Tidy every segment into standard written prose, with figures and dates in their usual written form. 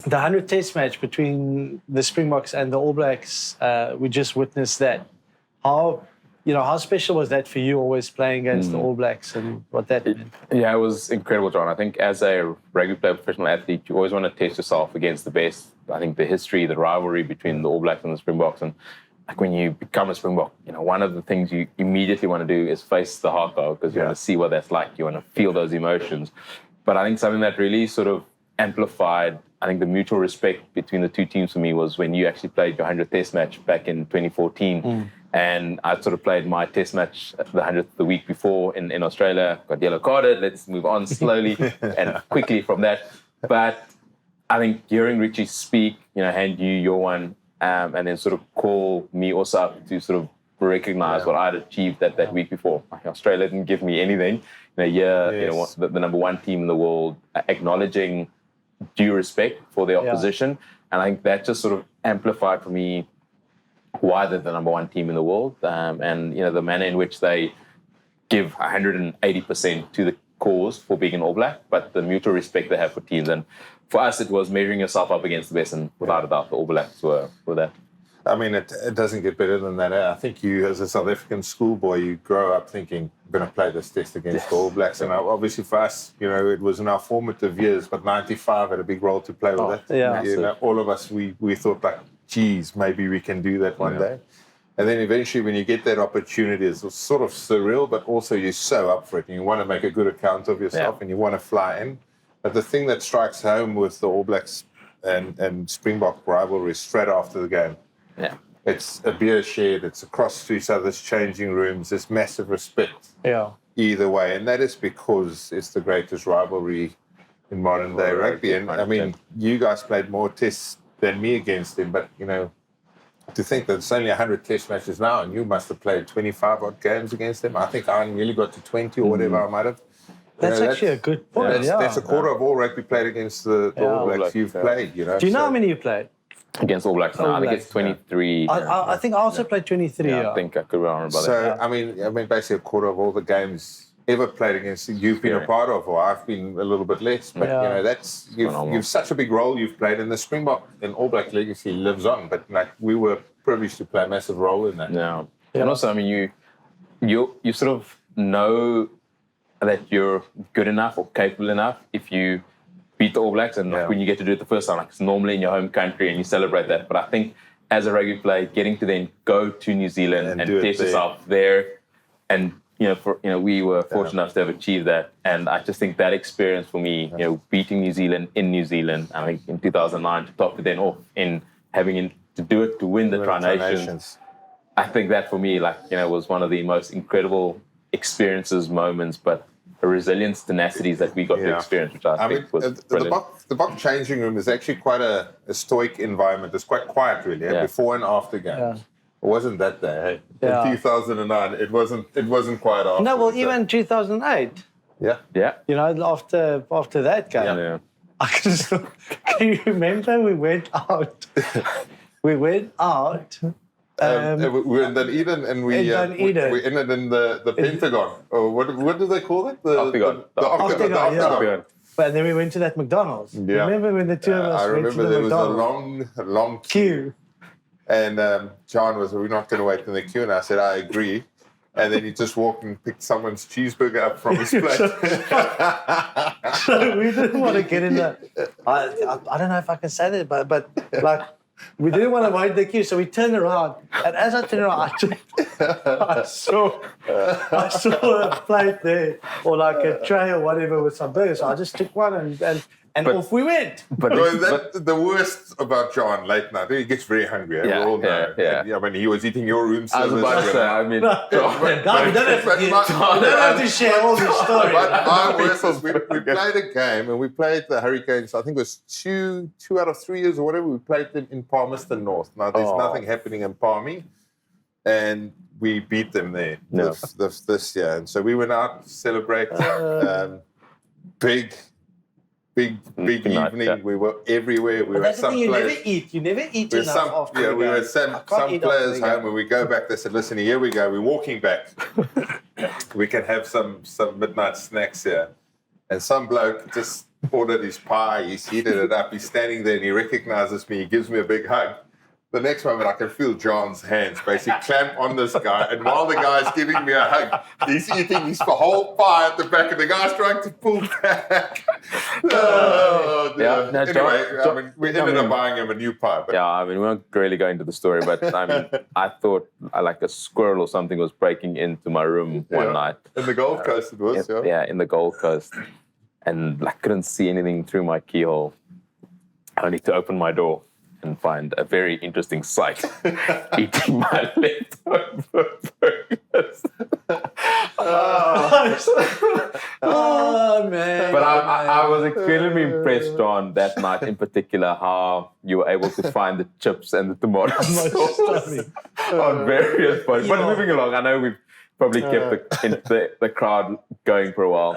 The 100 Test match between the Springboks and the All Blacks, we just witnessed that. How special was that for you, always playing against the All Blacks, and what that meant? Yeah, it was incredible, John. I think as a rugby player, professional athlete, you always want to test yourself against the best. I think the history, the rivalry between the All Blacks and the Springboks, and like when you become a Springbok, one of the things you immediately want to do is face the hardcore, because you want to see what that's like. You want to feel those emotions. But I think something that really sort of amplified, I think, the mutual respect between the two teams for me was when you actually played your 100th Test match back in 2014. And I sort of played my Test match, the 100th, the week before in Australia, got yellow carded. Let's move on slowly and quickly from that. But I think hearing Richie speak, hand you your one, and then sort of call me also up to sort of recognize what I'd achieved that week before. Like Australia didn't give me anything. The number one team in the world, acknowledging due respect for their opposition. And I think that just sort of amplified for me why they're the number one team in the world, and the manner in which they give 180% to the cause for being an All Black, but the mutual respect they have for teams. And for us, it was measuring yourself up against the best, and without a doubt, the All Blacks were that. I mean, it doesn't get better than that. I think you, as a South African schoolboy, you grow up thinking, I'm going to play this test against the All Blacks. And obviously for us, it was in our formative years, but 95 had a big role to play with that. Yeah. All of us, we thought like, geez, maybe we can do that one day. And then eventually when you get that opportunity, it's sort of surreal, but also you're so up for it. And you want to make a good account of yourself and you want to fly in. But the thing that strikes home with the All Blacks and Springbok rivalry straight after the game, it's a beer shared, it's across to each other's changing rooms, there's massive respect either way. And that is because it's the greatest rivalry in modern day rugby. And I mean, you guys played more tests than me against him, but to think that it's only 100 Test matches now, and you must have played 25 odd games against them. I think I nearly got to 20 or whatever I might have. That's actually a good point. That's a quarter of all rugby played against the All Blacks you've played. Do you know how many you played? Against All Blacks now, I think it's 23. I think I also played 23. I think I could remember that. So, I mean, basically a quarter of all the games ever played against you've been a part of, or I've been a little bit less. But, that's you've such a big role you've played, and the Springbok and All Black legacy lives on. But, we were privileged to play a massive role in that. Yeah. And also, I mean, you sort of know that you're good enough or capable enough if you beat the All Blacks, and when you get to do it the first time, it's normally in your home country and you celebrate that. But I think as a rugby player, getting to then go to New Zealand and test yourself there, and we were fortunate enough to have achieved that. And I just think that experience for me, beating New Zealand in New Zealand, I think in 2009 to top it then off in having to do it to win the Tri-Nations. I think that for me, was one of the most incredible experiences, moments, but the resilience, tenacities that we got to experience, which I think was brilliant. The Bok changing room is actually quite a stoic environment. It's quite quiet, really, before and after games. It wasn't that day. Hey? In 2009, it wasn't quite after. No, well, even 2008. Yeah. After that game, I can still. Can you remember we went out? We went out. We were in Dunedin, and we ended in the Pentagon. Or what do they call it? The Octagon. But then we went to that McDonald's. Yeah. Remember when the two of us went to the McDonald's? I remember there was a long queue. And John was, we're not going to wait in the queue. And I said, I agree. And then he just walked and picked someone's cheeseburger up from his plate. So we didn't want to get in the... I don't know if I can say that, but we didn't want to wait in the queue, so we turned around. And as I turned around, I saw a plate there, or a tray or whatever with some burgers. So I just took one and off we went. But the worst about John late night, he gets very hungry. We all know. I mean, he was eating your room service. I was about to say, I mean, John, we don't have to share all these stories. But my worst was we played a game, and we played the Hurricanes. I think it was two out of 3 years or whatever. We played them in Palmerston North. Now there's nothing happening in Palmy, and we beat them there this year. And so we went out to celebrate. Big evening. Yeah. We were everywhere. We were some players. You never eat enough after we were some players home. When we go back, they said, "Listen, here we go. We're walking back. We can have some midnight snacks here." And some bloke just ordered his pie, he's heated it up, he's standing there and he recognizes me, he gives me a big hug. The next moment, I can feel John's hands basically clamp on this guy, and while the guy's giving me a hug, he's eating his whole pie at the back, and the guy's trying to pull back. Oh, Yeah, no, anyway, we ended up buying him a new pie. But Yeah, I mean, we won't really go into the story, but I mean, I thought like a squirrel or something was breaking into my room one night. In the Gold Coast, it was. In the Gold Coast, and I couldn't see anything through my keyhole. I need to open my door and find a very interesting sight eating my leftover burgers. Oh, man. But I was incredibly impressed on that night in particular how you were able to find the chips and the tomato sauce on various points. But moving along, I know we've probably kept the crowd going for a while.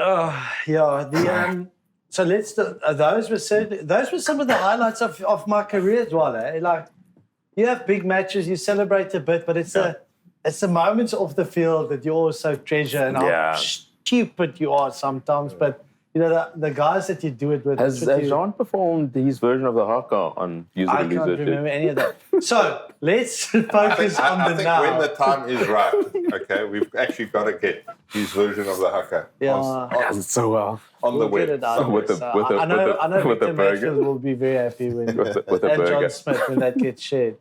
So those were some of the highlights of my career as well. Like, you have big matches, you celebrate a bit, but it's the moments off the field that you also treasure, and how stupid you are sometimes. But you know, the guys that you do it with. Has Jean performed his version of the haka on User I can't remember any of that. So let's focus on I the think now. when the time is right, okay, we've actually got to get his version of the haka Does it so well on the We'll get web. it out. with I know with the Victor burger. Matfield will be very happy when with a and burger. John Smith when that gets shared.